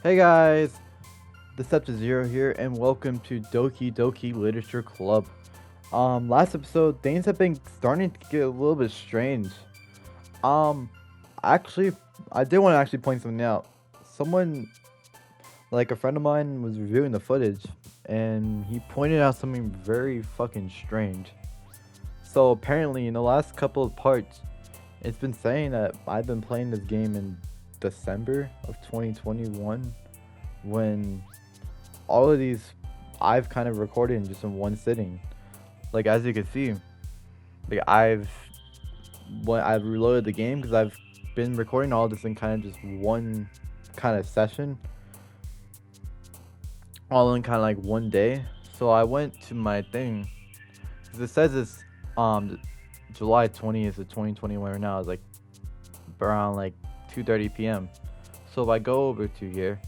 Hey guys, this episode Zero here, and welcome to Doki Doki Literature Club. Last episode, things have been starting to get a little bit strange. Um, actually, I did want to actually point something out. Someone, like a friend of mine, was reviewing the footage, and he pointed out something very fucking strange. So apparently, in the last couple of parts, it's been saying that I've been playing this game in December of 2021 when all of these I've kind of recorded in just in one sitting. Like as you can see, like I've reloaded the game because I've been recording all this in kind of just one kind of session, all in kind of like one day. So I went to my thing because it says it's July 20th of 2021 right now. It's like around like 2:30 p.m. So if I go over to here,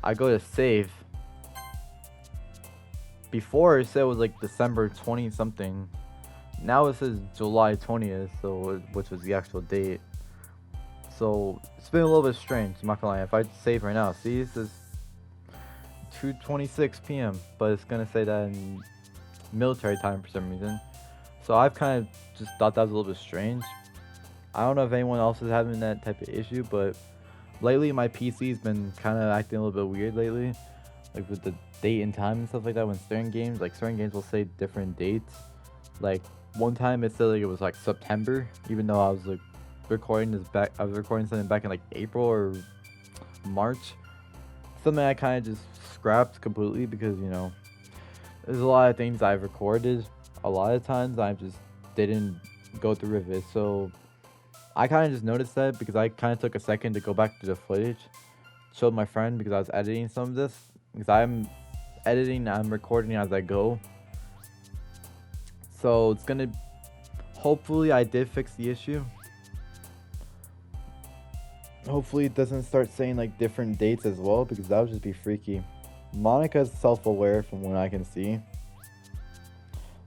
I go to save. Before it said it was like December 20 something. Now it says July 20th, so which was the actual date. So it's been a little bit strange. I'm not gonna lie. If I save right now, see, it says 2:26 p.m., but it's gonna say that in military time for some reason. So I've kind of just thought that was a little bit strange. I don't know if anyone else is having that type of issue, but lately my PC's been kind of acting a little bit weird lately, like with the date and time and stuff like that. When certain games will say different dates. Like one time it said like it was like September, even though I was like I was recording something back in like April or March. Something I kind of just scrapped completely because there's a lot of things I've recorded. A lot of times I just didn't go through with it, so I kind of just noticed that because I kind of took a second to go back to the footage, showed my friend because I was editing some of this because I'm recording as I go. So it's gonna hopefully I did fix the issue. Hopefully it doesn't start saying like different dates as well because that would just be freaky. Monica's self-aware from what I can see.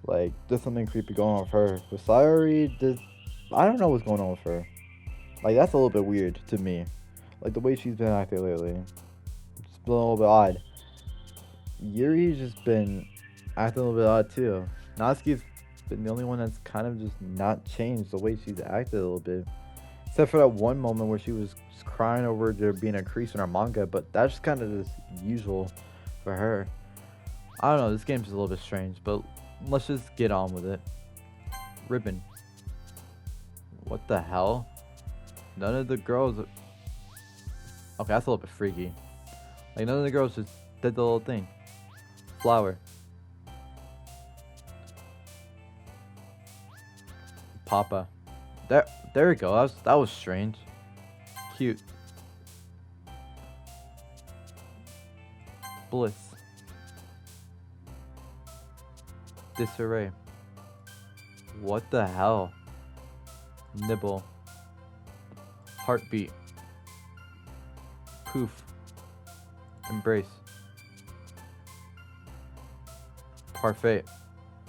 Like there's something creepy going on with her. With Sayori, I don't know what's going on with her. Like that's a little bit weird to me. Like the way she's been acting lately. It's been a little bit odd. Yuri's just been acting a little bit odd too. Natsuki's been the only one that's kind of just not changed the way she's acted a little bit. Except for that one moment where she was just crying over there being a crease in her manga, but that's just kind of just usual for her. I don't know, this game's just a little bit strange, but let's just get on with it. Ribbon. What the hell? None of the girls. Okay, that's a little bit freaky. Like, none of the girls just did the little thing. Flower. Papa. There we go. That was strange. Cute. Bliss. Disarray. What the hell? Nibble. Heartbeat. Poof. Embrace. Parfait.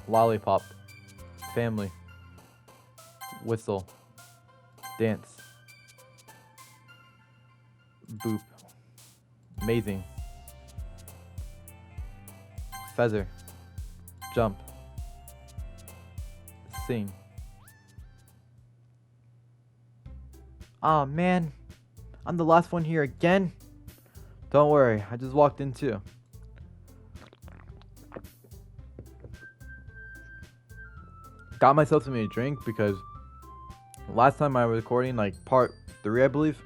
Lollipop. Family. Whistle. Dance. Boop. Amazing. Feather. Jump. Sing. Aw, man. I'm the last one here again. Don't worry, I just walked in too. Got myself something to drink because last time I was recording, like part 3, I believe,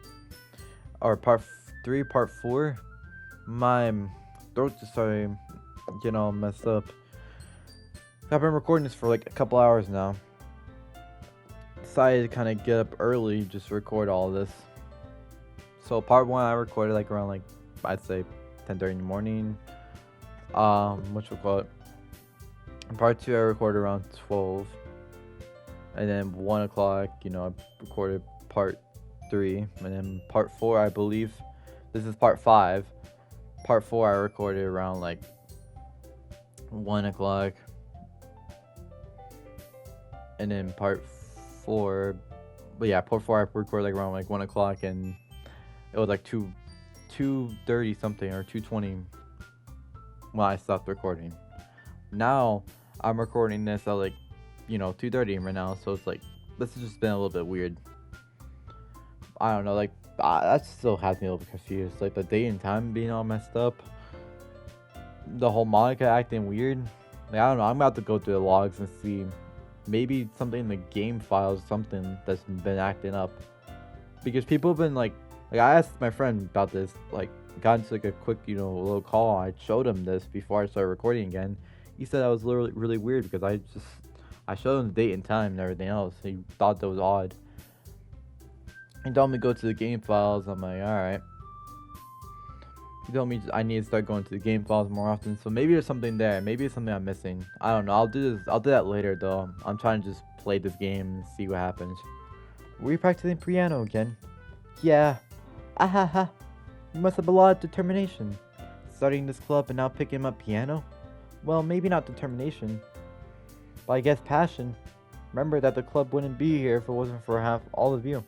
or part 3, part 4, my throat just started, messed up. I've been recording this for like a couple hours now. Decided to kind of get up early just to record all of this. So part 1 I recorded like around like I'd say 10:30 in the morning. Which we'll call it. And part 2 I recorded around 12. And then 1 o'clock, I recorded part 3. And then part 4, I believe, this is part 5. Part 4 I recorded around like 1 o'clock. And then part 4, but yeah, part 4 I recorded like around like 1 o'clock, and it was like two 2:30 something or 2:20 when I stopped recording. Now I'm recording this at like 2:30 right now, so it's like this has just been a little bit weird. I don't know, like that still has me a little bit confused. Like the date and time being all messed up, the whole Monica acting weird. Like I don't know, I'm about to go through the logs and see maybe something in the game files, something that's been acting up. Because people have been like I asked my friend about this, like got into like a quick little call. I showed him this before I started recording again. He said that was literally really weird because I showed him the date and time and everything else. He thought that was odd. He told me to go to the game files. I'm like, alright. He told me I need to start going to the game files more often. So maybe there's something there. Maybe it's something I'm missing. I don't know. I'll do that later though. I'm trying to just play this game and see what happens. Were you practicing piano again? Yeah. Ahaha. You must have a lot of determination. Starting this club and now picking up piano? Well, maybe not determination, but I guess passion. Remember that the club wouldn't be here if it wasn't for all of you.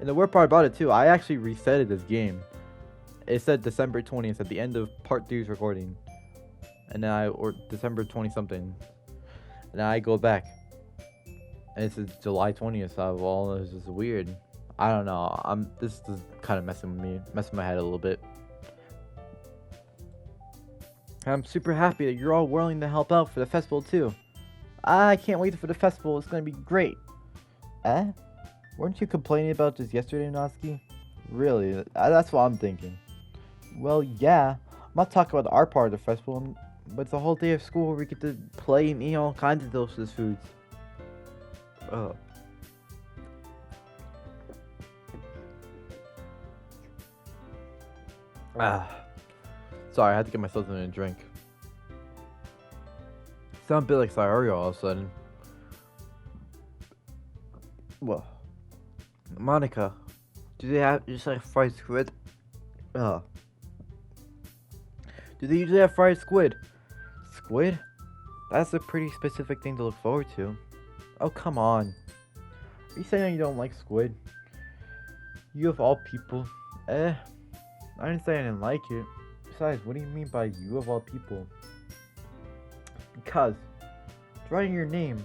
And the weird part about it too, I actually resetted this game. It said December 20th at the end of part 3's recording. And then or December 20 something. And then I go back. And it says July 20th. Well, it's just weird. I don't know. This is kind of messing my head a little bit. I'm super happy that you're all willing to help out for the festival too. I can't wait for the festival. It's gonna be great. Weren't you complaining about this yesterday, Natsuki? Really? That's what I'm thinking. Well, yeah. I'm not talking about our part of the festival, but it's a whole day of school where we get to play and eat all kinds of delicious foods. Ugh. Sorry, I had to get myself something to drink. Sound a bit like Sayori all of a sudden. Well, Monica, do they have just like fried squid? Do they usually have fried squid? Squid? That's a pretty specific thing to look forward to. Oh, come on. Are you saying you don't like squid? You of all people. I didn't say I didn't like it. Besides, what do you mean by you of all people? Because it's writing your name.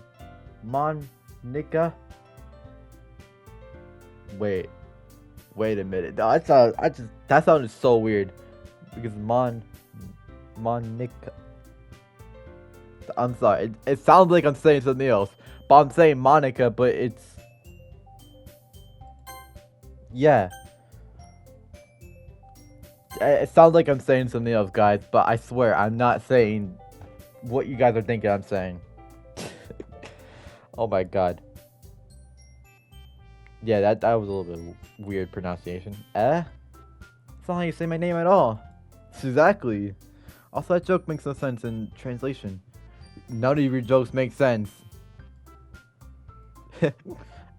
Monica. Wait a minute. No, that sounded so weird. Because Monica. I'm sorry. It sounds like I'm saying something else. But I'm saying Monica, but it's... Yeah. It sounds like I'm saying something else, guys. But I swear, I'm not saying what you guys are thinking I'm saying. Oh my god. Yeah, that was a little bit weird pronunciation. It's not how you say my name at all. Exactly. Also, that joke makes no sense in translation. None of your jokes make sense.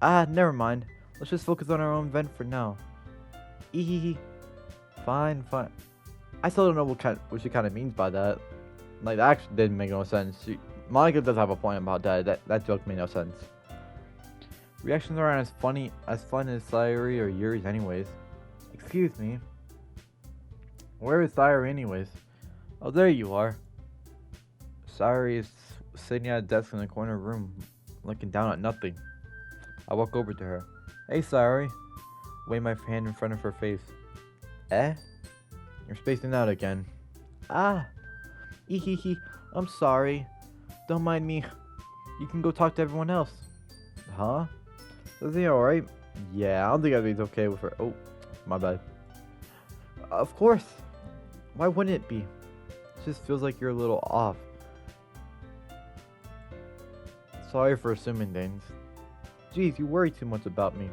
Never mind. Let's just focus on our own event for now. Ehehe. Fine. I still don't know what she kind of means by that. Like, that actually didn't make no sense. Monica does have a point about that. That joke made no sense. Reactions aren't as fun as Sayori or Yuri's anyways. Excuse me. Where is Sayori anyways? Oh, there you are. Sayori is sitting at a desk in the corner of the room, looking down at nothing. I walk over to her. Hey, Sayori. Wave my hand in front of her face. You're spacing out again. Ehehe. I'm sorry. Don't mind me. You can go talk to everyone else. Huh? Is he alright? Yeah, I don't think I'd be okay with her. Oh, my bad. Of course. Why wouldn't it be? It just feels like you're a little off. Sorry for assuming things. Jeez, you worry too much about me.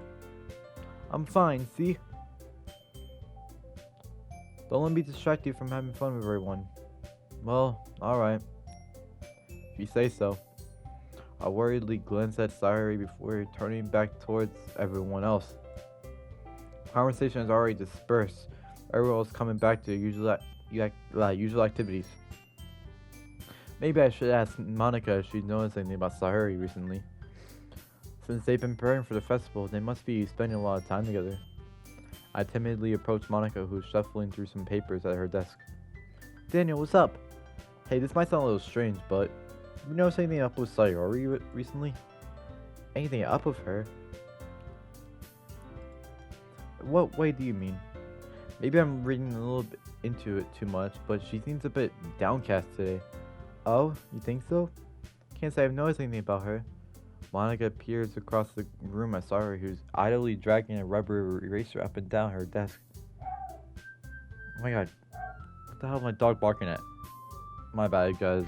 I'm fine, see? Don't let me distract you from having fun with everyone. Well, alright. If you say so. I worriedly glanced at Sayori before turning back towards everyone else. Conversation has already dispersed. Everyone was coming back to usual activities. Maybe I should ask Monica if she noticed anything about Sayori recently. Since they've been preparing for the festival, they must be spending a lot of time together. I timidly approached Monica, who was shuffling through some papers at her desk. Daniel, what's up? Hey, this might sound a little strange, but you notice anything up with Sayori recently? Anything up with her? What way do you mean? Maybe I'm reading a little bit into it too much, but she seems a bit downcast today. Oh, you think so? Can't say I've noticed anything about her. Monica peers across the room at Sayori, who's idly dragging a rubber eraser up and down her desk. Oh my god, what the hell is my dog barking at? My bad, guys.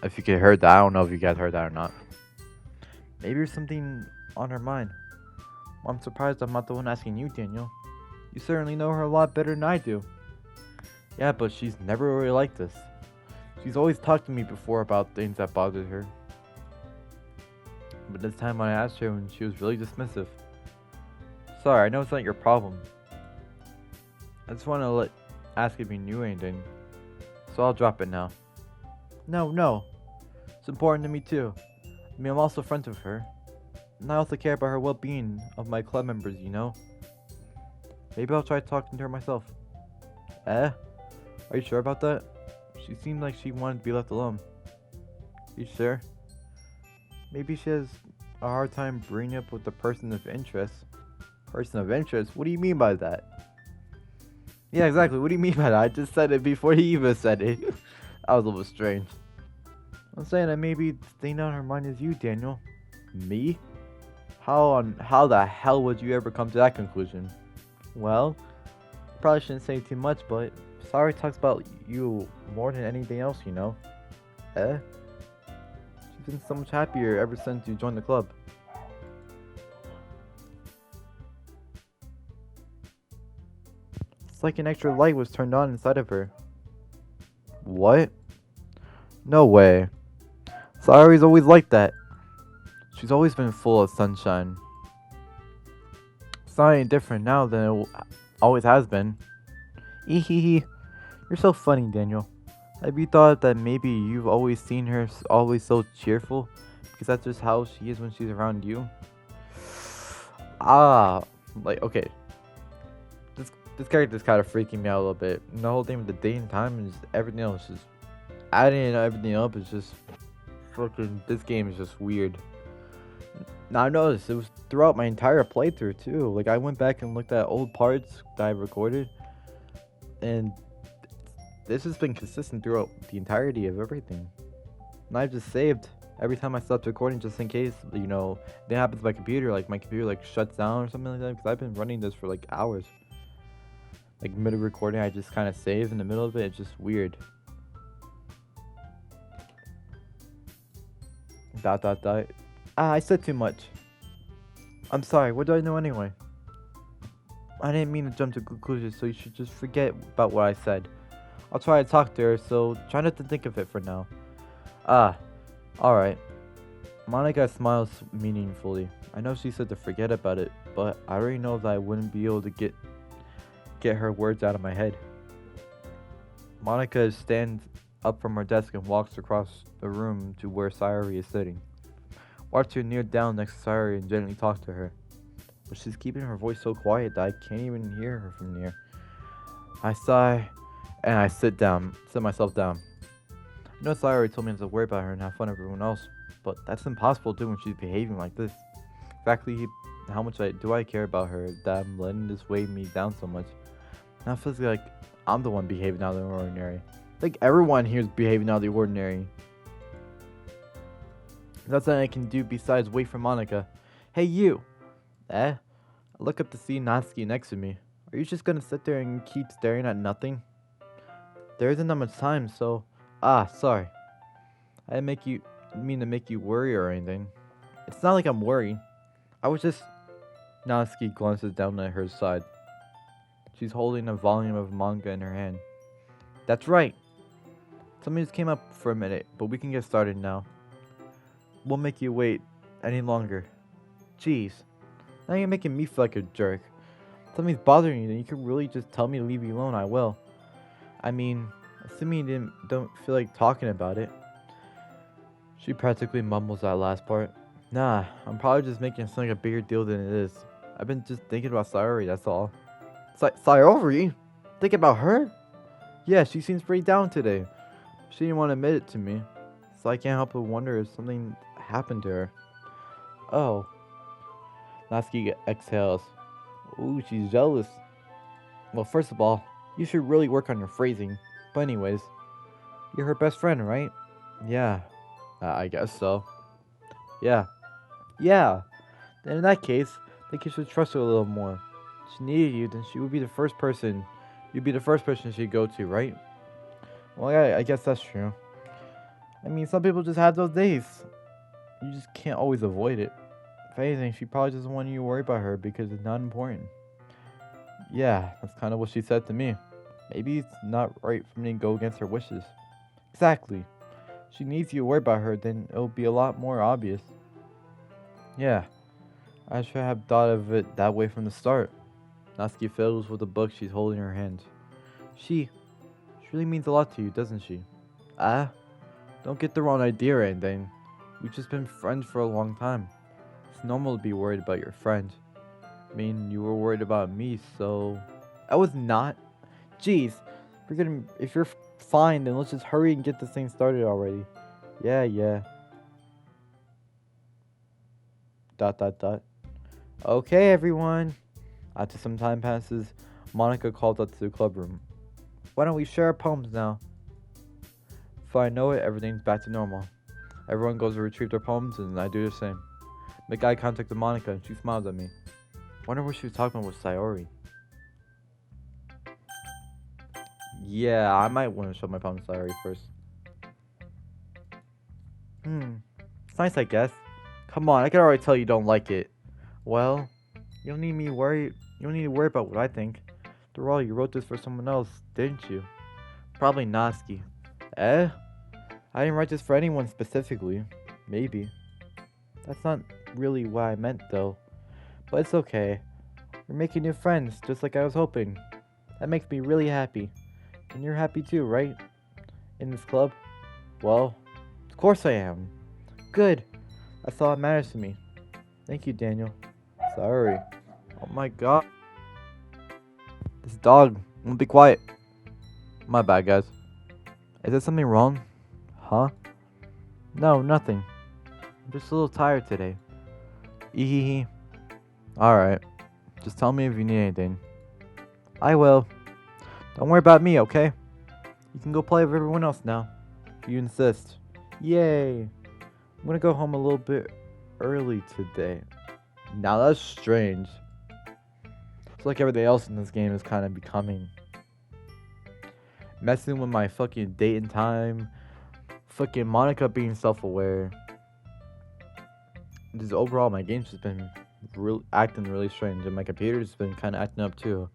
If you could heard that, I don't know if you guys heard that or not. Maybe there's something on her mind. Well, I'm surprised I'm not the one asking you, Daniel. You certainly know her a lot better than I do. Yeah, but she's never really like this. She's always talked to me before about things that bothered her. But this time when I asked her, she was really dismissive. Sorry, I know it's not your problem. I just want to ask if you knew anything. So I'll drop it now. No. It's important to me too. I mean, I'm also friends with her. And I also care about her well-being of my club members, you know? Maybe I'll try talking to her myself. Are you sure about that? She seemed like she wanted to be left alone. You sure? Maybe she has a hard time bringing up with the person of interest. Person of interest? What do you mean by that? Yeah, exactly. What do you mean by that? I just said it before he even said it. That was a little strange. I'm saying that maybe the thing on her mind is you, Daniel. Me? How the hell would you ever come to that conclusion? Well, probably shouldn't say too much, but Sayori talks about you more than anything else, you know. She's been so much happier ever since you joined the club. It's like an extra light was turned on inside of her. What? No way. Sayori's always like that. She's always been full of sunshine. It's not any different now than it always has been. Ehehe. You're so funny, Daniel. Have you thought that maybe you've always seen her always so cheerful? Because that's just how she is when she's around you? Okay. This character's kind of freaking me out a little bit. And the whole thing with the date and time and just everything else, just adding everything up is just fucking. This game is just weird. Now I noticed it was throughout my entire playthrough too. Like I went back and looked at old parts that I recorded, and this has been consistent throughout the entirety of everything. And I've just saved every time I stopped recording just in case, you know, that happens to my computer. Like my computer like shuts down or something like that. Because I've been running this for like hours. Like middle recording, I just kind of save in the middle of it. It's just weird. Dot. I said too much. I'm sorry. What do I know anyway? I didn't mean to jump to conclusions, so you should just forget about what I said. I'll try to talk to her, so try not to think of it for now. Alright. Monica smiles meaningfully. I know she said to forget about it, but I already know that I wouldn't be able to get her words out of my head. Monica stands up from her desk and walks across the room to where Sayori is sitting. Watch her kneel down next to Sayori and gently talk to her. But she's keeping her voice so quiet that I can't even hear her from near. I sigh and I sit myself down. I know Sayori told me not to worry about her and have fun with everyone else, but that's impossible to do when she's behaving like this. Exactly how much do I care about her that I'm letting this weigh me down so much? Now it feels like I'm the one behaving out of the ordinary. I think everyone here is behaving out of the ordinary. There's nothing I can do besides wait for Monica. Hey you! I look up to see Natsuki next to me. Are you just gonna sit there and keep staring at nothing? There isn't that much time, so... sorry. I didn't mean to make you worry or anything. It's not like I'm worried. I was just... Natsuki glances down at her side. She's holding a volume of manga in her hand. That's right. Something just came up for a minute, but we can get started now. Won't make you wait any longer. Jeez. Now you're making me feel like a jerk. If something's bothering you, then you can really just tell me to leave you alone. I will. I mean, assuming you don't feel like talking about it. She practically mumbles that last part. Nah, I'm probably just making it sound like a bigger deal than it is. I've been just thinking about Sayori, that's all. Sayori? Think about her? Yeah, she seems pretty down today. She didn't want to admit it to me, so I can't help but wonder if something happened to her. Oh, Natsuki exhales. Ooh, she's jealous. Well, first of all, you should really work on your phrasing. But anyways, you're her best friend, right? Yeah, I guess so. Yeah. Yeah. Then in that case, I think you should trust her a little more. If she needed you, then she would be the first person. You'd be the first person she'd go to, right? Well, yeah, I guess that's true. I mean, some people just have those days. You just can't always avoid it. If anything, she probably doesn't want you to worry about her because it's not important. Yeah, that's kind of what she said to me. Maybe it's not right for me to go against her wishes. Exactly. She needs you to worry about her, then it'll be a lot more obvious. Yeah, I should have thought of it that way from the start. Natsuki fiddles with the book she's holding in her hand. She really means a lot to you, doesn't she? Ah, don't get the wrong idea or anything. We've just been friends for a long time. It's normal to be worried about your friend. I mean, you were worried about me, so... I was not. Jeez, if you're fine, then let's just hurry and get this thing started already. Yeah. Dot dot dot. Okay, everyone. After some time passes, Monica calls up to the club room. Why don't we share our poems now? Before I know it, everything's back to normal. Everyone goes to retrieve their poems, and I do the same. Make eye contact with Monica, and she smiles at me. Wonder what she was talking about with Sayori. Yeah, I might want to show my poem to Sayori first. It's nice, I guess. Come on, I can already tell you don't like it. Well, you don't need me worry. You don't need to worry about what I think. After all, you wrote this for someone else, didn't you? Probably Natsuki. Eh? I didn't write this for anyone specifically. Maybe. That's not really what I meant, though. But it's okay. We're making new friends, just like I was hoping. That makes me really happy. And you're happy too, right? In this club? Well, of course I am. Good. That's all that matters to me. Thank you, Daniel. Sorry. Oh my god. This dog. Be quiet. My bad, guys. Is there something wrong? Huh? No, nothing. I'm just a little tired today. Ehehe. Alright. Just tell me if you need anything. I will. Don't worry about me, okay? You can go play with everyone else now. If you insist. Yay. I'm gonna go home a little bit early today. Now that's strange. It's like everything else in this game is kind of becoming. Messing with my fucking date and time. Fucking Monica being self-aware. Just overall, my game's just been acting really strange. And my computer's been kind of acting up too.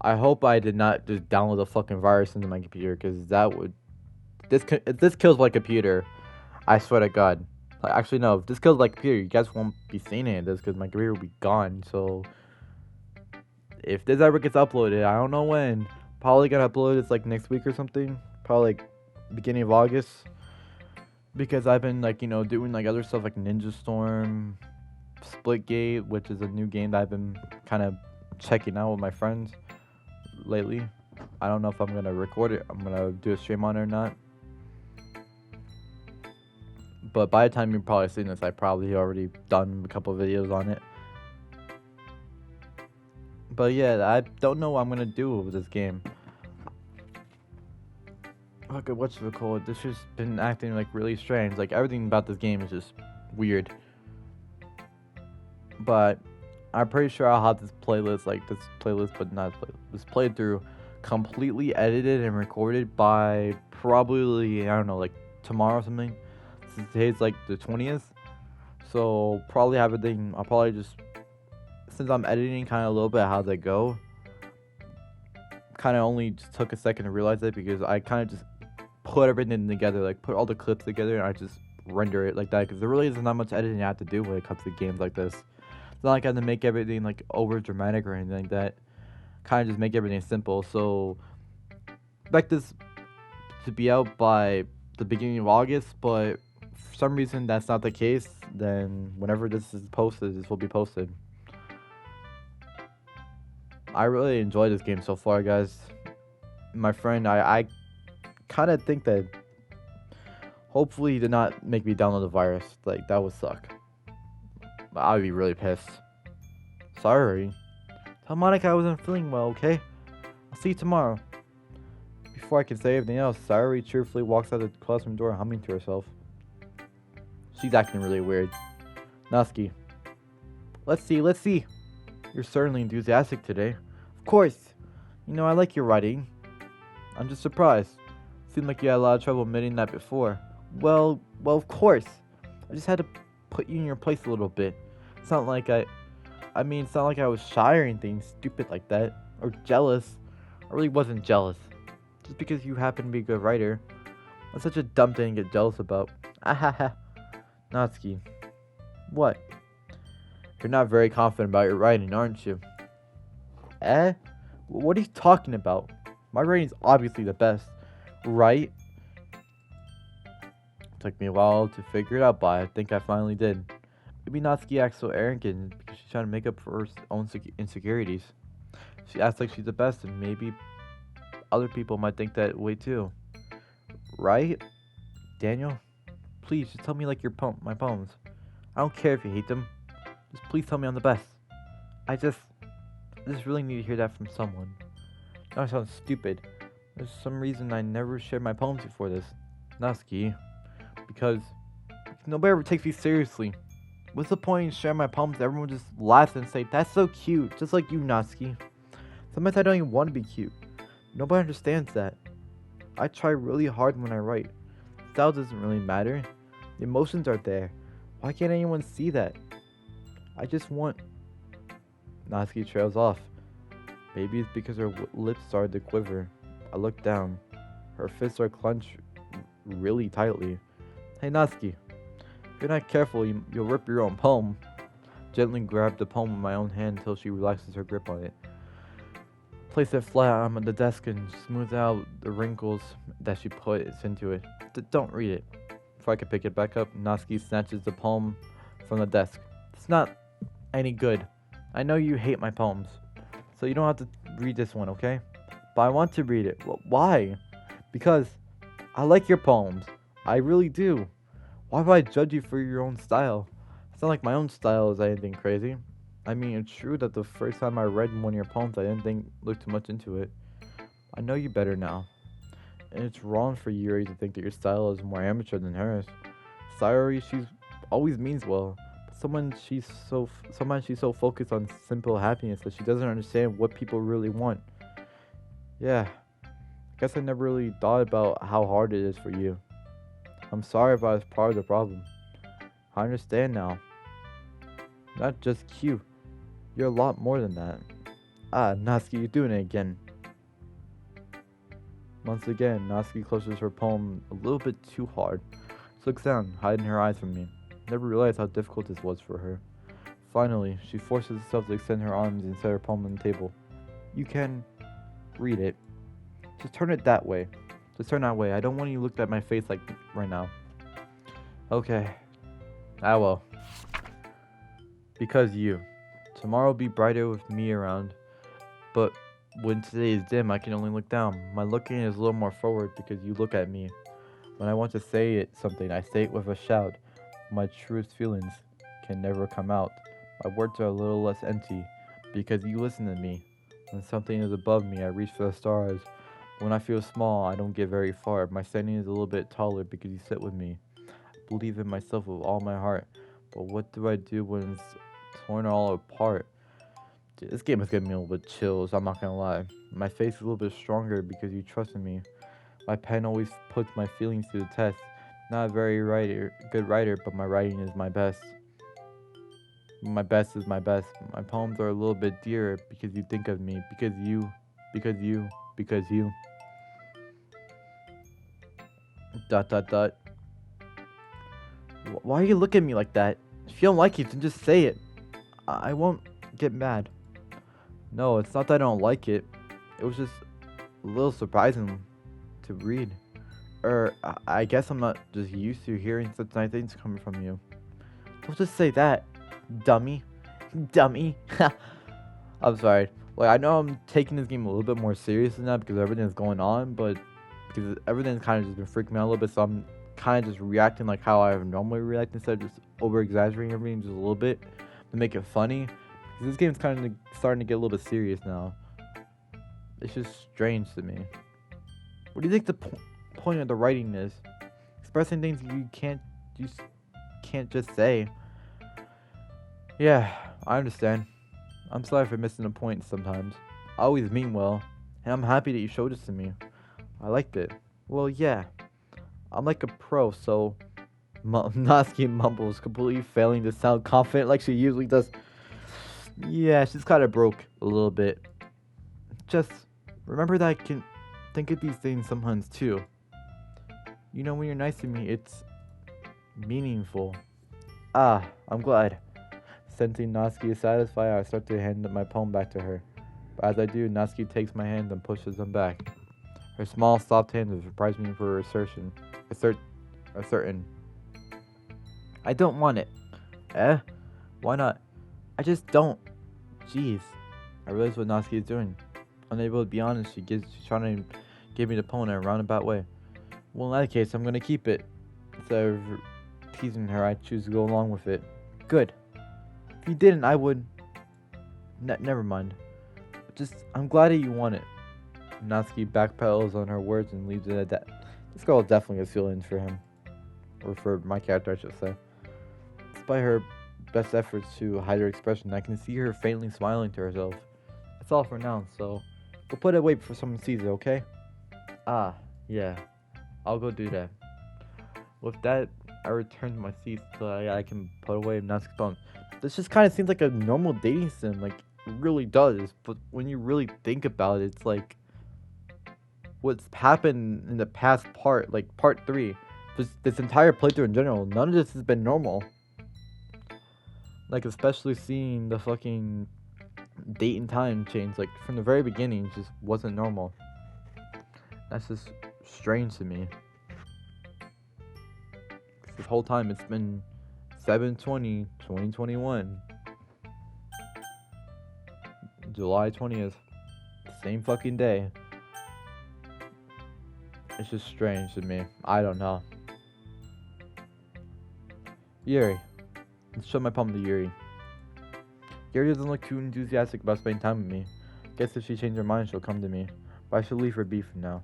I hope I did not just download a fucking virus into my computer. Because that would... If this kills my computer, I swear to God. Like, actually, no. If this kills my computer, you guys won't be seeing any of this. Because my computer will be gone. So... if this ever gets uploaded, I don't know when. Probably gonna upload this like next week or something. Probably like beginning of August. Because I've been like, doing like other stuff like Ninja Storm, Splitgate, which is a new game that I've been kind of checking out with my friends lately. I don't know if I'm gonna record it. I'm gonna do a stream on it or not. But by the time you're probably seeing this, I probably already done a couple of videos on it. But yeah, I don't know what I'm gonna do with this game. Okay, what's it called? This has been acting like really strange. Like everything about this game is just weird. But I'm pretty sure I'll have this playlist, but not this playthrough, completely edited and recorded by probably, I don't know, like tomorrow or something. Since today's like the 20th, so probably have everything. I'll probably just, since I'm editing kind of a little bit how they go, kind of only just took a second to realize it because I kind of just put everything together, like put all the clips together, and I just render it like that because there really isn't that much editing I have to do when it comes to games like this. It's not like I have to make everything like over dramatic or anything like that. Kind of just make everything simple. So expect this to be out by the beginning of August, but for some reason that's not the case. Then whenever this is posted, this will be posted. I really enjoyed this game so far, guys. My friend, I kind of think that hopefully he did not make me download the virus. Like, that would suck. I would be really pissed. Sorry. Tell Monica I wasn't feeling well, okay? I'll see you tomorrow. Before I can say anything else, Sayori cheerfully walks out the classroom door, humming to herself. She's acting really weird. Natsuki. Let's see. You're certainly enthusiastic today. Of course. You know, I like your writing. I'm just surprised. Seemed like you had a lot of trouble admitting that before. Well, of course. I just had to put you in your place a little bit. It's not like it's not like I was shy or anything stupid like that. Or jealous. I really wasn't jealous. Just because you happen to be a good writer. That's such a dumb thing to get jealous about. Ahaha. Natsuki. What? You're not very confident about your writing, aren't you? Eh? What are you talking about? My writing's obviously the best, right? Took me a while to figure it out, but I think I finally did. Maybe Natsuki acts so arrogant because she's trying to make up for her own insecurities. She acts like she's the best, and maybe other people might think that way too. Right? Daniel? Please, just tell me like my poems. I don't care if you hate them. Just please tell me I'm the best. I just really need to hear that from someone. Now I sound stupid. There's some reason I never shared my poems before this. Natsuki. Because nobody ever takes me seriously. What's the point in sharing my poems? Everyone just laughs and say, that's so cute. Just like you, Natsuki. Sometimes I don't even want to be cute. Nobody understands that. I try really hard when I write. Style doesn't really matter. The emotions are there. Why can't anyone see that? I just want... Natsuki trails off. Maybe it's because her lips started to quiver. I look down. Her fists are clenched really tightly. Hey Natsuki, if you're not careful, you'll rip your own poem. Gently grab the poem in my own hand until she relaxes her grip on it. Place it flat on the desk and smooth out the wrinkles that she puts into it. Don't read it. Before I can pick it back up, Natsuki snatches the poem from the desk. It's not any good. I know you hate my poems, so you don't have to read this one, okay? But I want to read it. Well, why? Because I like your poems. I really do. Why would I judge you for your own style? It's not like my own style is anything crazy. I mean, it's true that the first time I read one of your poems, I didn't look too much into it. I know you better now. And it's wrong for Yuri to think that your style is more amateur than hers. Sayori, she's always means well. But sometimes she's so focused on simple happiness that she doesn't understand what people really want. Yeah. I guess I never really thought about how hard it is for you. I'm sorry if I was part of the problem. I understand now. Not just cute. You're a lot more than that. Ah, Natsuki, you're doing it again. Once again, Natsuki closes her poem a little bit too hard. She looks down, hiding her eyes from me. Never realized how difficult this was for her. Finally, she forces herself to extend her arms and set her poem on the table. You can read it. Just turn it that way. Just turn that way. I don't want you to look at my face like right now. Okay. I will. Because you. Tomorrow will be brighter with me around. But when today is dim, I can only look down. My looking is a little more forward because you look at me. When I want to say something, I say it with a shout. My truest feelings can never come out. My words are a little less empty because you listen to me. When something is above me, I reach for the stars. When I feel small, I don't get very far. My standing is a little bit taller because you sit with me. I believe in myself with all my heart. But what do I do when it's torn all apart? Dude, this game is giving me a little bit chills, I'm not gonna lie. My face is a little bit stronger because you trust in me. My pen always puts my feelings to the test. Not a very good writer, but my writing is my best. My best is my best. My poems are a little bit dearer because you think of me. Because you. Dot dot dot. Why are you looking at me like that? If you don't like it, then just say it. I won't get mad. No, it's not that I don't like it. It was just a little surprising to read. I guess I'm not just used to hearing such nice things coming from you. Don't just say that, dummy. Dummy. I'm sorry. Like, I know I'm taking this game a little bit more serious than that because everything's going on, but because everything's kind of just been freaking me out a little bit, so I'm kind of just reacting like how I would normally react instead of just over exaggerating everything just a little bit to make it funny. Because this game's kind of starting to get a little bit serious now. It's just strange to me. What do you think the point of the writing is? Expressing things you can't just say. Yeah, I understand. I'm sorry for missing a point sometimes. I always mean well, and I'm happy that you showed this to me. I liked it. Well, yeah, I'm like a pro, so Natsuki mumbles, completely failing to sound confident like she usually does. Yeah, she's kind of broke a little bit. Just remember that I can think of these things sometimes too. You know, when you're nice to me, it's meaningful. Ah, I'm glad. Sensing Natsuki is satisfied, I start to hand my poem back to her. But as I do, Natsuki takes my hands and pushes them back. Her small, soft hands have surprised me for her assertion. I don't want it. Eh? Why not? I just don't. Jeez. I realize what Natsuki is doing. Unable to be honest, she's trying to give me the poem in a roundabout way. Well, in that case, I'm gonna keep it. Instead of teasing her, I choose to go along with it. Good. If you didn't, I would. Never mind. I'm glad that you want it. Natsuki backpedals on her words and leaves it at that. This girl definitely has feelings for him. Or for my character, I should say. Despite her best efforts to hide her expression, I can see her faintly smiling to herself. That's all for now, so go put it away before someone sees it, okay? Ah, yeah. I'll go do that. With that, I return to my seat so I can put away Natsuki's phone. This just kind of seems like a normal dating sim, like, it really does. But when you really think about it, it's like what's happened in the past part, like part 3. This entire playthrough in general, none of this has been normal. Like, especially seeing the fucking date and time change, like, from the very beginning, just wasn't normal. That's just strange to me. This whole time it's been 7/20/2021. July 20th. Same fucking day. It's just strange to me. I don't know. Yuri. Let's show my poem to Yuri. Yuri doesn't look too enthusiastic about spending time with me. Guess if she changes her mind, she'll come to me. But I should leave her be for now.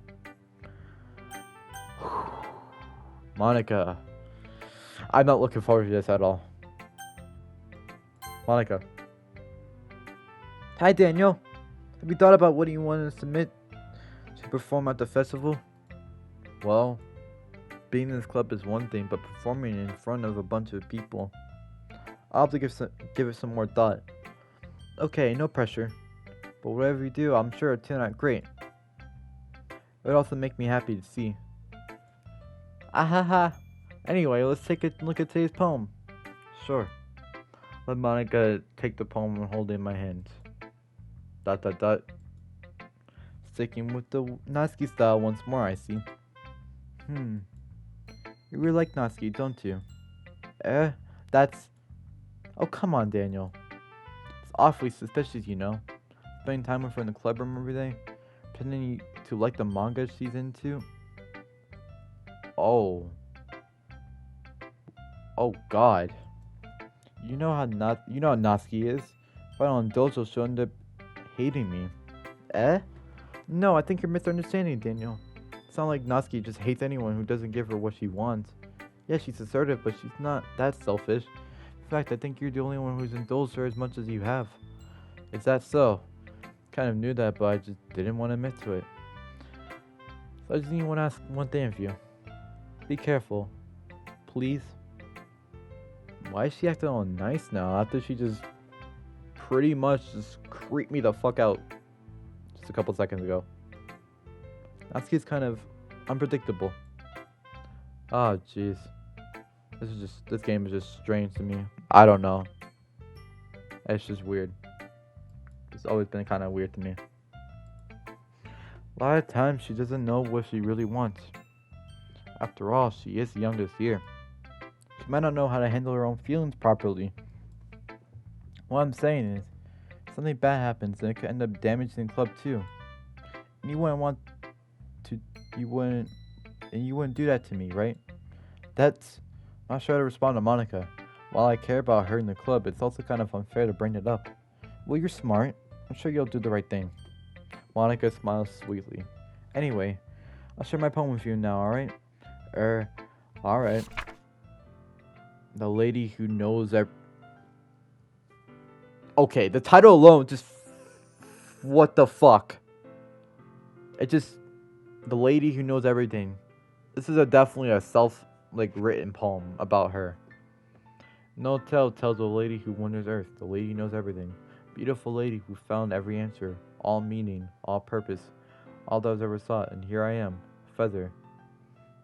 Monica. I'm not looking forward to this at all. Monica. Hi, Daniel. Have you thought about what you want to submit to perform at the festival? Well, being in this club is one thing, but performing in front of a bunch of people, I'll have to give it some more thought. Okay, no pressure. But whatever you do, I'm sure it'll turn out great. It would also make me happy to see. Ahaha. Anyway, let's take a look at today's poem. Sure. Let Monica take the poem and hold it in my hands. ... Sticking with the Natsuki style once more, I see. You really like Natsuki, don't you? That's... Oh, come on, Daniel. It's awfully suspicious, you know. Spending time with her in the club room every day. Pretending to like the manga she's into. Oh. Oh, God. You know how Natsuki is. If I don't indulge her, she'll end up hating me. No, I think you're misunderstanding, Daniel. It's not like Natsuki just hates anyone who doesn't give her what she wants. Yeah, she's assertive, but she's not that selfish. In fact, I think you're the only one who's indulged her as much as you have. Is that so? Kind of knew that, but I just didn't want to admit to it. So I just need to ask one thing of you. Be careful. Please? Why is she acting all nice now after she just pretty much just creeped me the fuck out just a couple seconds ago? Natsuki's kind of unpredictable. Oh, jeez. This game is just strange to me. I don't know. It's just weird. It's always been kind of weird to me. A lot of times she doesn't know what she really wants. After all, she is young this year. She might not know how to handle her own feelings properly. What I'm saying is, Something bad happens and it could end up damaging the club too. And you wouldn't want to, you wouldn't, and you wouldn't do that to me, right? That's, I'm not sure how to respond to Monica. While I care about her in the club, it's also kind of unfair to bring it up. Well, you're smart. I'm sure you'll do the right thing. Monica smiles sweetly. Anyway, I'll share my poem with you now, alright? Alright. The lady who knows Okay, the title alone just... What the fuck? It just... The lady who knows everything. This is definitely a written poem about her. No tale tells a lady who wanders earth. The lady knows everything. Beautiful lady who found every answer. All meaning, all purpose. All that was ever sought. And here I am. Feather.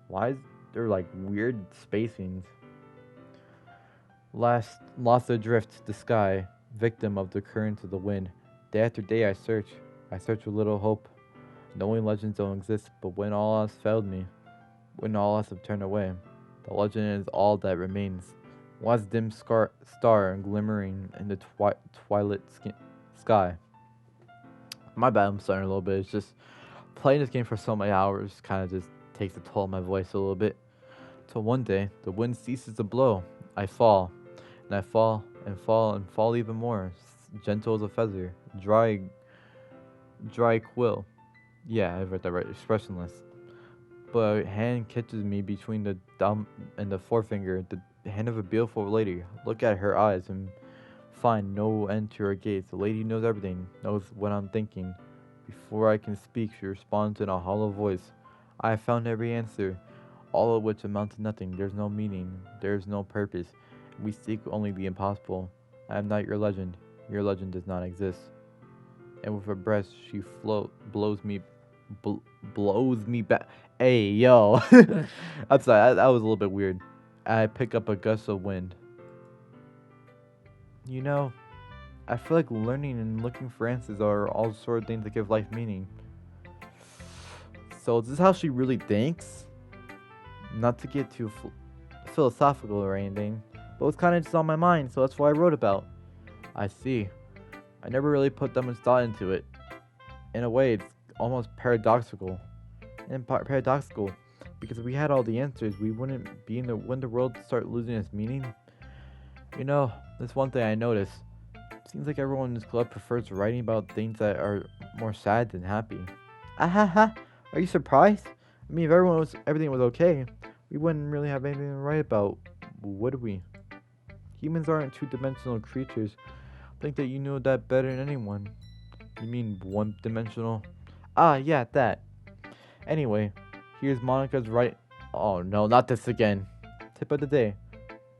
Why is there weird spacings? Lost adrift the sky, victim of the currents of the wind. Day after day I search with little hope, knowing legends don't exist, but when all else failed me, when all else have turned away, the legend is all that remains. Was dim star glimmering in the twilight sky. My bad, I'm starting a little bit. It's just playing this game for so many hours kind of just takes a toll on my voice a little bit. Till one day, the wind ceases to blow. I fall. And I fall and fall and fall even more, gentle as a feather, dry quill. Yeah, I read that right, expressionless. But a hand catches me between the thumb and the forefinger, the hand of a beautiful lady. Look at her eyes and find no end to her gaze. The lady knows everything, knows what I'm thinking. Before I can speak, she responds in a hollow voice. I have found every answer, all of which amount to nothing. There's no meaning, there's no purpose. We seek only the impossible. I am not your legend. Your legend does not exist. And with her breath, she blows me back. Hey, yo. I'm sorry, that was a little bit weird. I pick up a gust of wind. You know, I feel like learning and looking for answers are all sort of things that give life meaning. So is this how she really thinks? Not to get too philosophical or anything, but it was kind of just on my mind, so that's what I wrote about. I see. I never really put that much thought into it. In a way, it's almost paradoxical. Because if we had all the answers, we wouldn't be when the world start losing its meaning. You know, that's one thing I noticed. Seems like everyone in this club prefers writing about things that are more sad than happy. Ahaha, are you surprised? I mean, if everything was okay, we wouldn't really have anything to write about, would we? Humans aren't two-dimensional creatures. I think that you know that better than anyone. You mean one-dimensional? Ah, yeah, that. Anyway, here's Monica's right... Oh no, not this again. Tip of the day.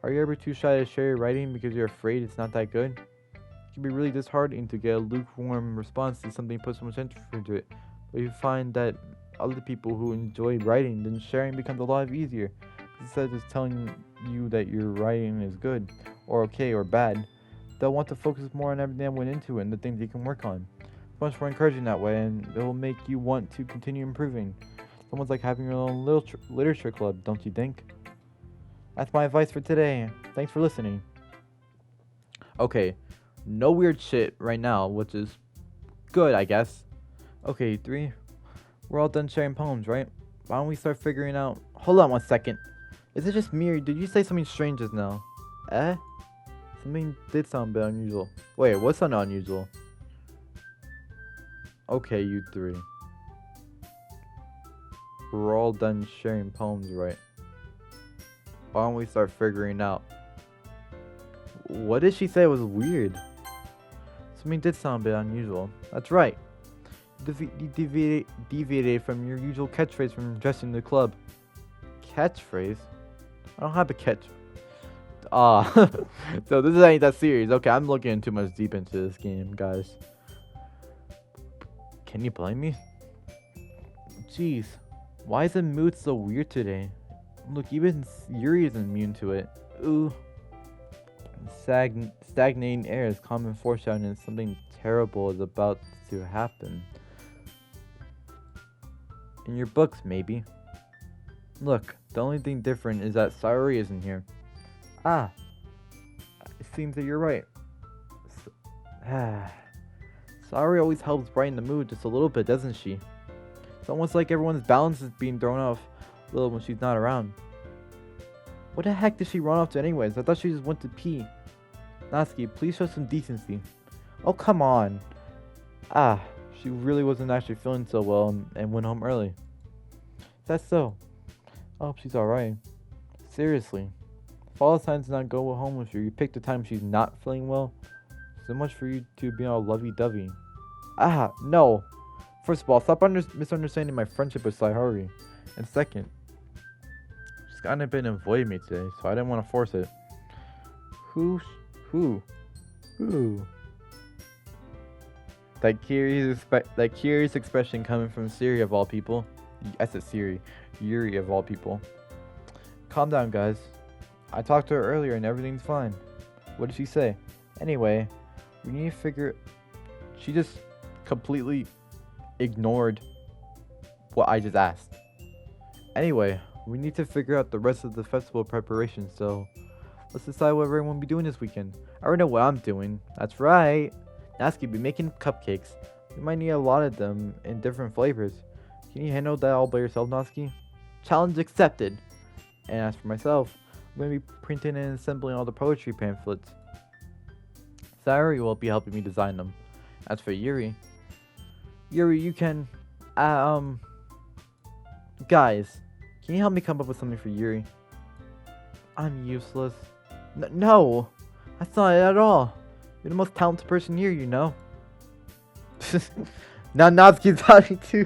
Are you ever too shy to share your writing because you're afraid it's not that good? It can be really disheartening to get a lukewarm response to something you put so much interest into it. But you find that other people who enjoy writing, then sharing becomes a lot easier. Instead of just telling you that your writing is good, or okay, or bad, they'll want to focus more on everything that went into it and the things you can work on. It's much more encouraging that way, and it will make you want to continue improving. It's almost like having your own literature club, don't you think? That's my advice for today. Thanks for listening. Okay, no weird shit right now, which is good, I guess. Okay, 3. We're all done sharing poems, right? Why don't we start figuring out... Hold on 1 second. Is it just me, or did you say something strange just now? Eh? Something did sound a bit unusual. Wait, what sounded unusual? Okay, you 3. We're all done sharing poems, right? Why don't we start figuring out... What did she say was weird? Something did sound a bit unusual. That's right. You deviated from your usual catchphrase from dressing the club. Catchphrase? I don't have a catch. So this ain't that serious. Okay, I'm looking too much deep into this game, guys. Can you blame me? Jeez, why is the mood so weird today? Look, even Yuri is immune to it. Ooh. Stagnating air is common foreshadowing that something terrible is about to happen. In your books, maybe. Look, the only thing different is that Sayori isn't here. Ah, it seems that you're right. Sayori always helps brighten the mood just a little bit, doesn't she? It's almost like everyone's balance is being thrown off a little when she's not around. What the heck did she run off to anyways? I thought she just went to pee. Natsuki, please show some decency. Oh, come on. She really wasn't actually feeling so well and went home early. Is that so? I hope she's alright. Seriously. If all the signs not go home with you, you picked the time she's not feeling well. So much for you to be all lovey-dovey. No. First of all, stop misunderstanding my friendship with Sayori. And second, she's kind of been avoiding me today, so I didn't want to force it. Who? That curious expression coming from Siri of all people. I said Siri. Yuri of all people. Calm down, guys. I talked to her earlier and everything's fine. What did she say? Anyway, we need to figure... She just completely ignored what I just asked. Anyway, we need to figure out the rest of the festival preparation, so... Let's decide what everyone will be doing this weekend. I already know what I'm doing. That's right. Natsuki will be making cupcakes. We might need a lot of them in different flavors. Can you handle that all by yourself, Natsuki? Challenge accepted. And as for myself, I'm going to be printing and assembling all the poetry pamphlets. Sayori will be helping me design them. As for Yuri, you can... Guys, can you help me come up with something for Yuri? I'm useless. No, that's not it at all. You're the most talented person here, you know. Now Natsuki's talking too.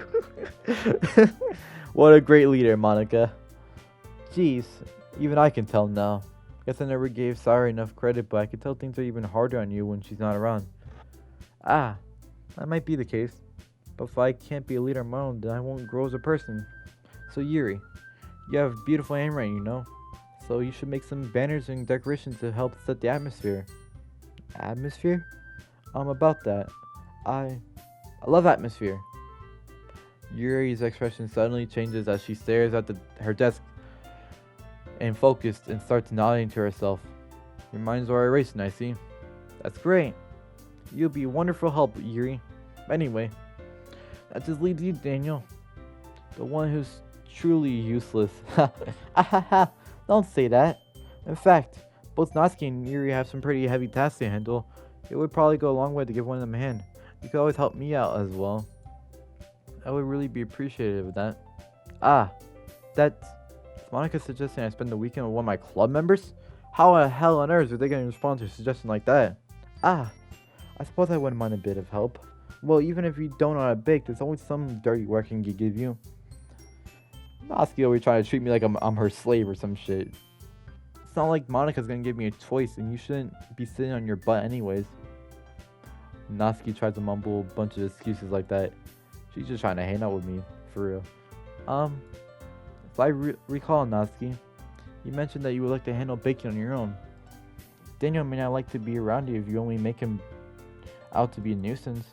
What a great leader, Monica. Jeez, even I can tell now. Guess I never gave Sayori enough credit, but I can tell things are even harder on you when she's not around. That might be the case. But if I can't be a leader on my own, then I won't grow as a person. So Yuri, you have beautiful handwriting, you know. So you should make some banners and decorations to help set the atmosphere. Atmosphere? About that. I love atmosphere. Yuri's expression suddenly changes as she stares at her desk and focused and starts nodding to herself. Your minds are erasing, I see. That's great. You'll be a wonderful help, Yuri. Anyway, that just leaves you, Daniel. The one who's truly useless. Don't say that. In fact, both Natsuki and Yuri have some pretty heavy tasks to handle. It would probably go a long way to give one of them a hand. You could always help me out as well. I would really be appreciative of that. That's Monica suggesting I spend the weekend with one of my club members? How the hell on earth are they going to respond to a suggestion like that? I suppose I wouldn't mind a bit of help. Well, even if you don't know how to bake, there's always some dirty work I can give you. Natsuki always trying to treat me like I'm her slave or some shit. It's not like Monica's gonna give me a choice, and you shouldn't be sitting on your butt anyways. Natsuki tries to mumble a bunch of excuses like that. She's just trying to hang out with me, for real. If I recall, Natsuki, you mentioned that you would like to handle baking on your own. Daniel may not like to be around you if you only make him out to be a nuisance.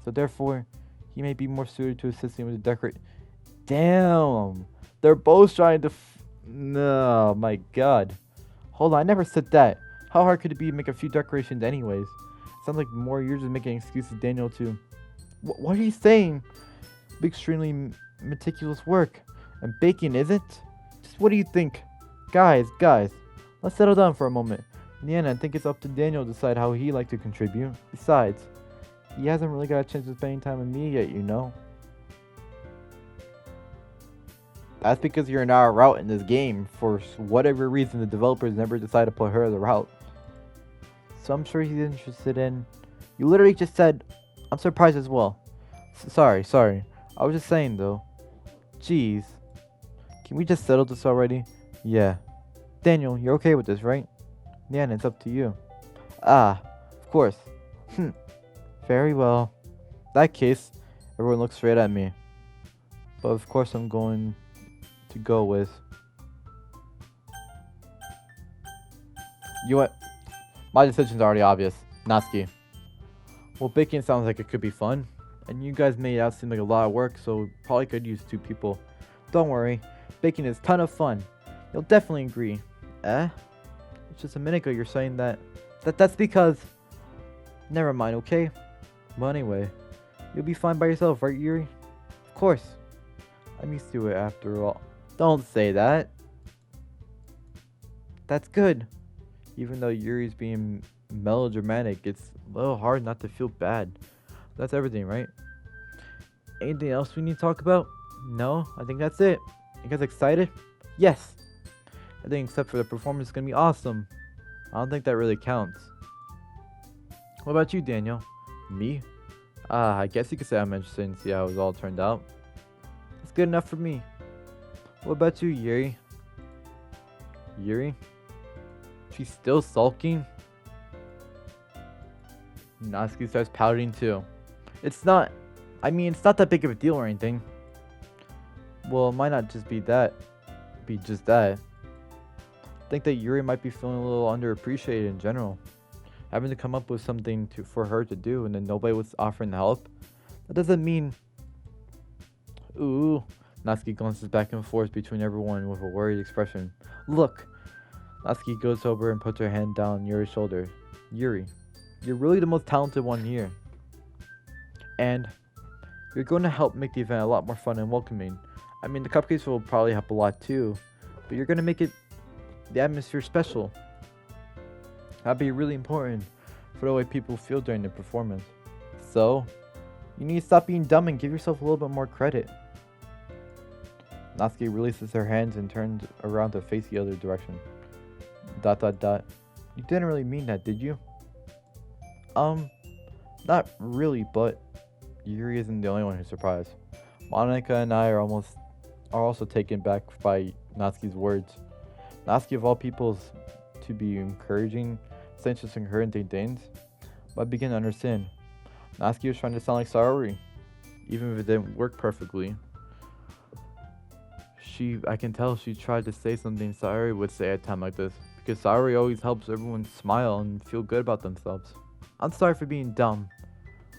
So therefore, he may be more suited to assisting with the decorate. Damn! They're both trying to no, my god. Hold on, I never said that. How hard could it be to make a few decorations anyways? Sounds like more you're just making excuses, Daniel, too. What are you saying? Extremely meticulous work. And baking isn't? Just what do you think? Guys, let's settle down for a moment. In the end, I think it's up to Daniel to decide how he'd like to contribute. Besides, he hasn't really got a chance of spending time with me yet, you know? That's because you're not a route in this game. For whatever reason, the developers never decided to put her as a route. So I'm sure he's interested in... You literally just said, I'm surprised as well. Sorry. I was just saying, though. Jeez. Can we just settle this already? Yeah. Daniel, you're okay with this, right? Yeah, and it's up to you. Of course. Very well. In that case, everyone looks straight at me. But of course I'm going to go with... You what? My decision's already obvious. Natsuki. Well, baking sounds like it could be fun. And you guys made it out seem like a lot of work, so probably could use 2 people. Don't worry. Baking is a ton of fun. You'll definitely agree. It's just a minute ago you're saying that... That's because... Never mind, okay? Well, anyway, you'll be fine by yourself, right, Yuri? Of course. I'm used to it after all. Don't say that. That's good. Even though Yuri's being melodramatic, it's a little hard not to feel bad. That's everything, right? Anything else we need to talk about? No, I think that's it. You guys excited? Yes. I think except for the performance is gonna be awesome. I don't think that really counts. What about you, Daniel? Me? I guess you could say I'm interested in see how it all turned out. It's good enough for me. What about you, Yuri? Yuri? She's still sulking? Natsuki starts pouting too. It's not, it's not that big of a deal or anything. Well, it might not just be that. Be just that. I think that Yuri might be feeling a little underappreciated in general. Having to come up with something for her to do and then nobody was offering the help. That doesn't mean... Ooh. Natsuki glances back and forth between everyone with a worried expression. Look. Natsuki goes over and puts her hand down Yuri's shoulder. Yuri, you're really the most talented one here. And you're going to help make the event a lot more fun and welcoming. The cupcakes will probably help a lot too, but you're going to make the atmosphere special. That'd be really important for the way people feel during the performance. So, you need to stop being dumb and give yourself a little bit more credit. Natsuki releases her hands and turns around to face the other direction. ... You didn't really mean that, did you? Not really, but Yuri isn't the only one who's surprised. Monica and I are also taken back by Natsuki's words. Natsuki of all people to be encouraging such encouraging things, but I begin to understand. Natsuki was trying to sound like Sayori, even if it didn't work perfectly. I can tell she tried to say something Sayori would say at a time like this, because Sayori always helps everyone smile and feel good about themselves. I'm sorry for being dumb.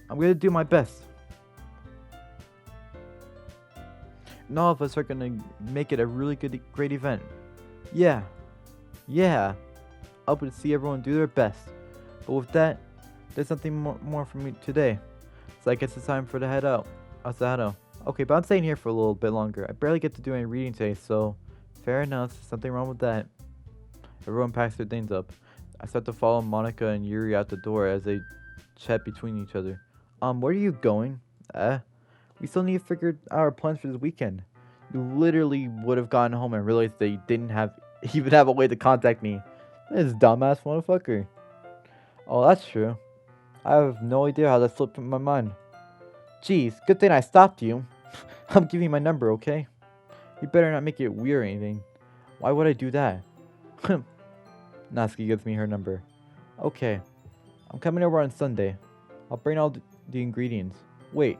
I'm gonna do my best. And all of us are gonna make it a really great event. Yeah. Up to see everyone do their best. But with that, there's something more for me today. So I guess it's time for the head out. Okay, but I'm staying here for a little bit longer. I barely get to do any reading today, so fair enough. Something wrong with that. Everyone packs their things up. I start to follow Monica and Yuri out the door as they chat between each other. Where are you going? We still need to figure out our plans for this weekend. You literally would have gotten home and realized that you didn't even have a way to contact me. This dumbass motherfucker. Oh, that's true. I have no idea how that slipped from my mind. Jeez, good thing I stopped you. I'm giving you my number, okay? You better not make it weird or anything. Why would I do that? Natsuki gives me her number. Okay. I'm coming over on Sunday. I'll bring all the ingredients. Wait.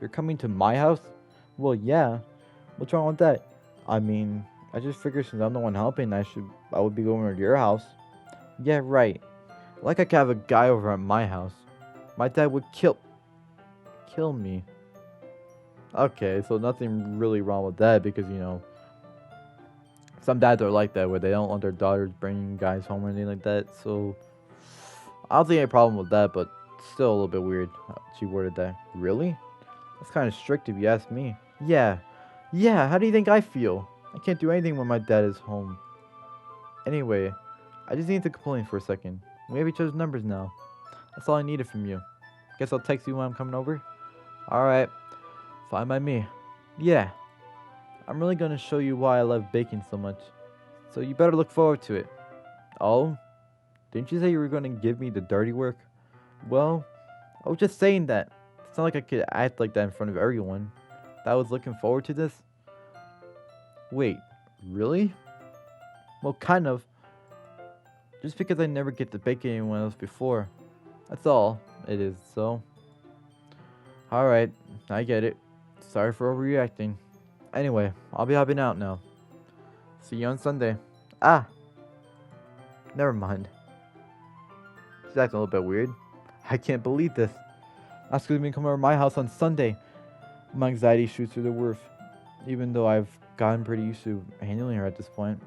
You're coming to my house? Well, yeah. What's wrong with that? I just figured since I'm the one helping, I would be going over to your house. Yeah, right. Like I could have a guy over at my house. My dad would kill me. Okay, so nothing really wrong with that because, some dads are like that where they don't want their daughters bringing guys home or anything like that. So I don't see any problem with that, but still a little bit weird how she worded that. Really? That's kind of strict if you ask me. Yeah, how do you think I feel? I can't do anything when my dad is home. Anyway, I just need to complain for a second. We have each other's numbers now. That's all I needed from you. Guess I'll text you when I'm coming over? Alright, fine by me. Yeah, I'm really gonna show you why I love baking so much. So you better look forward to it. Oh? Didn't you say you were gonna give me the dirty work? Well, I was just saying that. It's not like I could act like that in front of everyone. That I was looking forward to this? Wait, really? Well, kind of. Just because I never get to bake anyone else before. That's all it is, so. Alright, I get it. Sorry for overreacting. Anyway, I'll be hopping out now. See you on Sunday. Never mind. She's acting a little bit weird. I can't believe this. Ask her to come over to my house on Sunday. My anxiety shoots through the roof. Even though I've gotten pretty used to handling her at this point.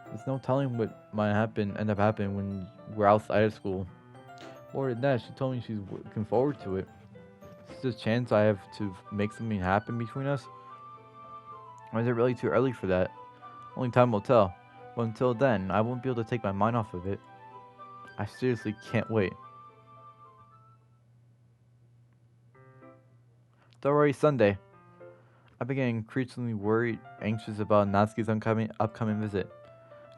There's no telling what might end up happening when we're outside of school. More than that, she told me she's looking forward to it. Is this a chance I have to make something happen between us? Or is it really too early for that? Only time will tell. But until then, I won't be able to take my mind off of it. I seriously can't wait. It's already Sunday. I've been getting increasingly worried, anxious about Natsuki's upcoming visit.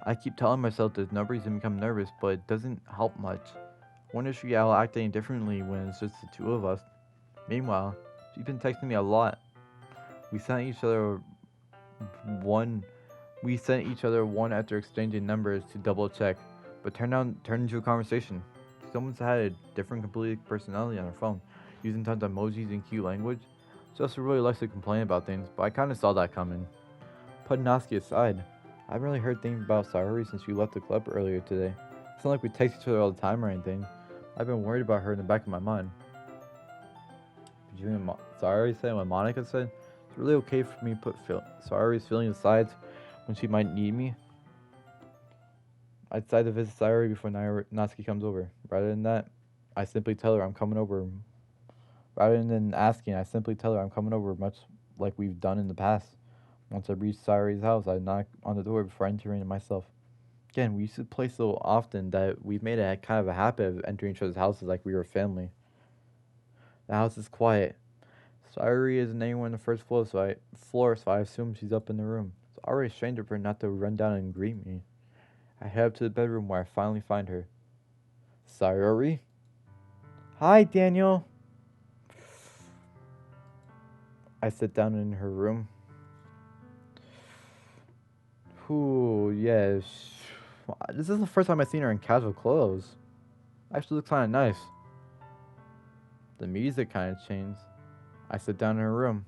I keep telling myself there's no reason to become nervous, but it doesn't help much. I wonder if she'll act any differently when it's just the two of us. Meanwhile, she's been texting me a lot. We sent each other one we sent each other one after exchanging numbers to double check, but turned into a conversation. Someone's had a different completely personality on her phone, using tons of emojis and cute language. She also really likes to complain about things, but I kinda saw that coming. Putting Natsuki aside, I haven't really heard things about Sayori since we left the club earlier today. It's not like we text each other all the time or anything. I've been worried about her in the back of my mind. Between Sayori said and what Monica said, it's really okay for me to put Sayori's feelings aside when she might need me. I decide to visit Sayori before Natsuki comes over. Rather than that, I simply tell her I'm coming over. Rather than asking, I simply tell her I'm coming over, much like we've done in the past. Once I reach Sayori's house, I knock on the door before entering it myself. Again, we used to play so often that we've made a kind of a habit of entering each other's houses like we were family. The house is quiet. Sayori isn't anywhere on the first floor, so I assume she's up in the room. It's already strange of her not to run down and greet me. I head up to the bedroom where I finally find her. Sayori? Hi, Daniel. I sit down in her room. Ooh, yes. This is the first time I've seen her in casual clothes. Actually looks kind of nice. The music kind of changed. I sit down in her room.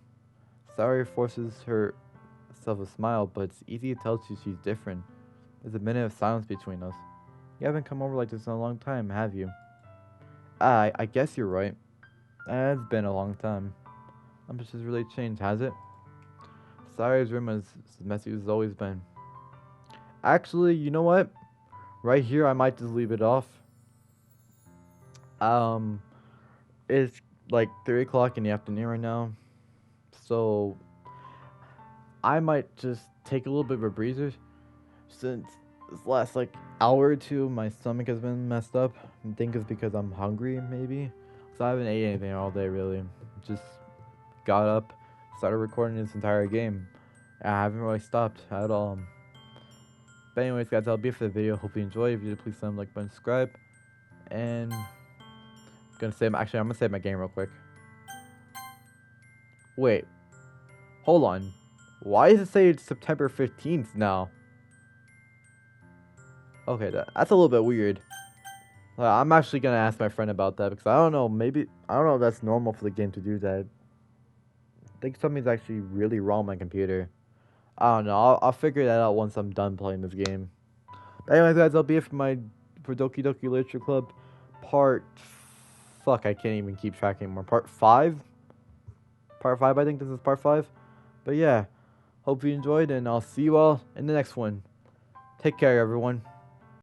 Sayori forces herself a smile, but it's easy to tell she's different. There's a minute of silence between us. You haven't come over like this in a long time, have you? I guess you're right. It's been a long time. Not much has really changed, has it? Sayori's room is as messy as it's always been. Actually, you know what? Right here, I might just leave it off. It's like 3 o'clock in the afternoon right now. So, I might just take a little bit of a breather. Since this last like hour or two, my stomach has been messed up. I think it's because I'm hungry, maybe. So I haven't ate anything all day, really. Just got up, started recording this entire game. I haven't really stopped at all. But anyways, guys, that'll be it for the video. Hope you enjoyed. If you did, please slam like button, subscribe. And I'm gonna save my game real quick. Wait, hold on. Why does it say it's September 15th now? Okay, that's a little bit weird. I'm actually gonna ask my friend about that because I don't know. I don't know if that's normal for the game to do that. I think something's actually really wrong with my computer. I don't know. I'll figure that out once I'm done playing this game. But anyways, guys, that'll be it for Doki Doki Literature Club part. Fuck, I can't even keep track anymore. Part 5. Part 5. I think this is part 5. But yeah, hope you enjoyed, and I'll see you all in the next one. Take care, everyone.